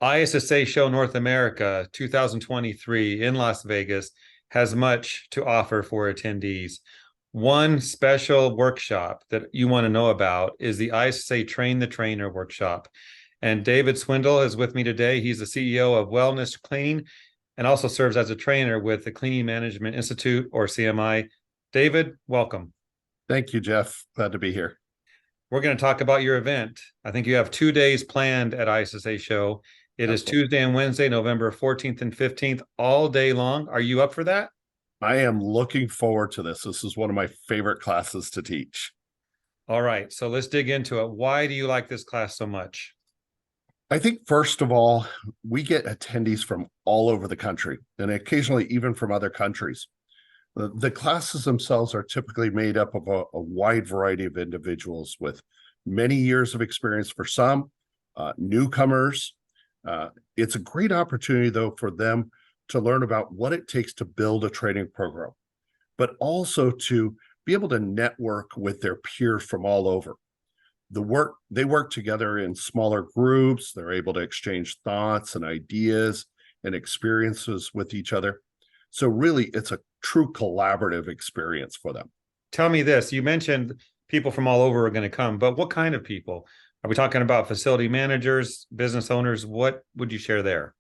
ISSA Show North America 2023 in Las Vegas has much to offer for attendees. One special workshop that you want to know about is the ISSA Train the Trainer workshop. And David Swindle is with me today. He's the CEO of Wellness Cleaning and also serves as a trainer with the Cleaning Management Institute, or CMI. David, welcome. Thank you, Jeff. Glad to be here. We're going to talk about your event. I think you have 2 days planned at ISSA Show. It is Tuesday and Wednesday, November 14th and 15th, all day long. Are you up for that? I am looking forward to this. This is one of my favorite classes to teach. All right, so let's dig into it. Why do you like this class so much? I think, first of all, we get attendees from all over the country and occasionally even from other countries. The classes themselves are typically made up of a wide variety of individuals with many years of experience for some, newcomers. It's a great opportunity, though, for them to learn about what it takes to build a training program, but also to be able to network with their peers from all over. They work together in smaller groups. They're able to exchange thoughts and ideas and experiences with each other. So really, it's a true collaborative experience for them. Tell me this. You mentioned people from all over are going to come, but what kind of people? Are we talking about facility managers, business owners? What would you share there?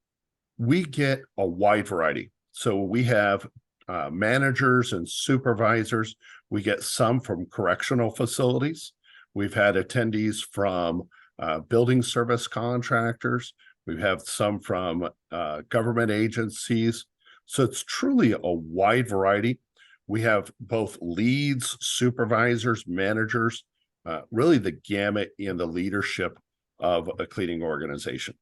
We get a wide variety. So we have managers and supervisors. We get some from correctional facilities. We've had attendees from building service contractors. We've had some from government agencies. So it's truly a wide variety. We have both leads, supervisors, managers, really the gamut in the leadership of a cleaning organization.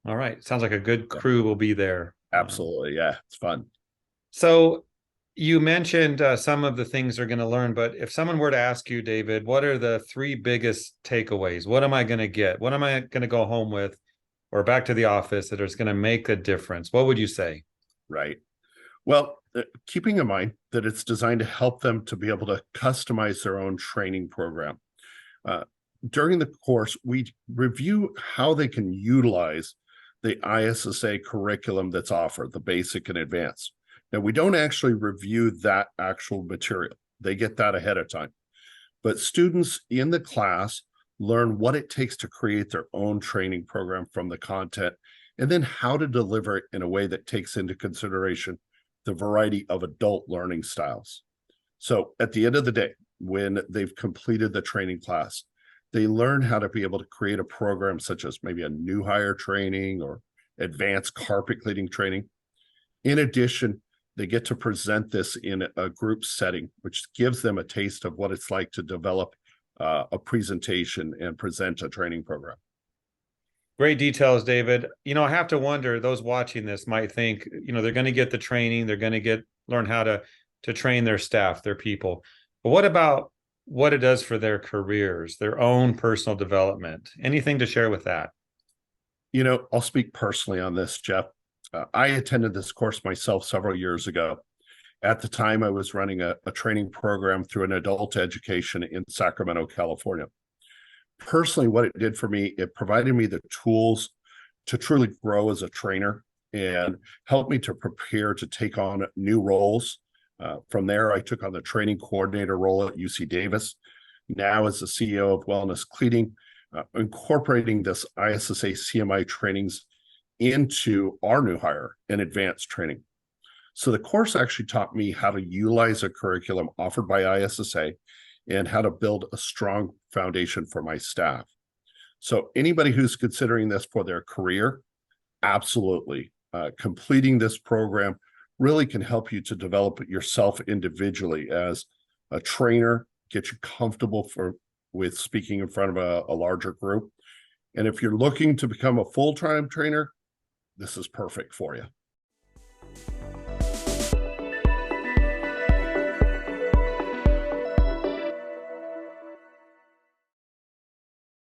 All right. Sounds like a good crew will be there. Absolutely. Yeah, it's fun. So you mentioned some of the things they're going to learn, but if someone were to ask you, David, what are the 3 biggest takeaways? What am I going to get? What am I going to go home with or back to the office that is going to make a difference? What would you say? Right. Well, keeping in mind that it's designed to help them to be able to customize their own training program. During the course, we review how they can utilize the ISSA curriculum that's offered, the basic and advanced. Now, we don't actually review that actual material. They get that ahead of time. But students in the class learn what it takes to create their own training program from the content, and then how to deliver it in a way that takes into consideration the variety of adult learning styles. So at the end of the day, when they've completed the training class, they learn how to be able to create a program such as maybe a new hire training or advanced carpet cleaning training. In addition, they get to present this in a group setting, which gives them a taste of what it's like to develop a presentation and present a training program. Great details, David. I have to wonder, those watching this might think, they're going to get the training, they're going to learn how to train their staff, their people. But what about what it does for their careers, their own personal development? Anything to share with that? I'll speak personally on this, Jeff. I attended this course myself several years ago. At the time, I was running a training program through an adult education in Sacramento, California. Personally, what it did for me, it provided me the tools to truly grow as a trainer and help me to prepare to take on new roles. From there, I took on the training coordinator role at UC Davis. Now, as the CEO of Wellness Cleaning, incorporating this ISSA CMI trainings into our new hire and advanced training. So the course actually taught me how to utilize a curriculum offered by ISSA and how to build a strong foundation for my staff. So anybody who's considering this for their career, absolutely. Completing this program really can help you to develop yourself individually as a trainer, get you comfortable with speaking in front of a larger group. And if you're looking to become a full-time trainer, this is perfect for you.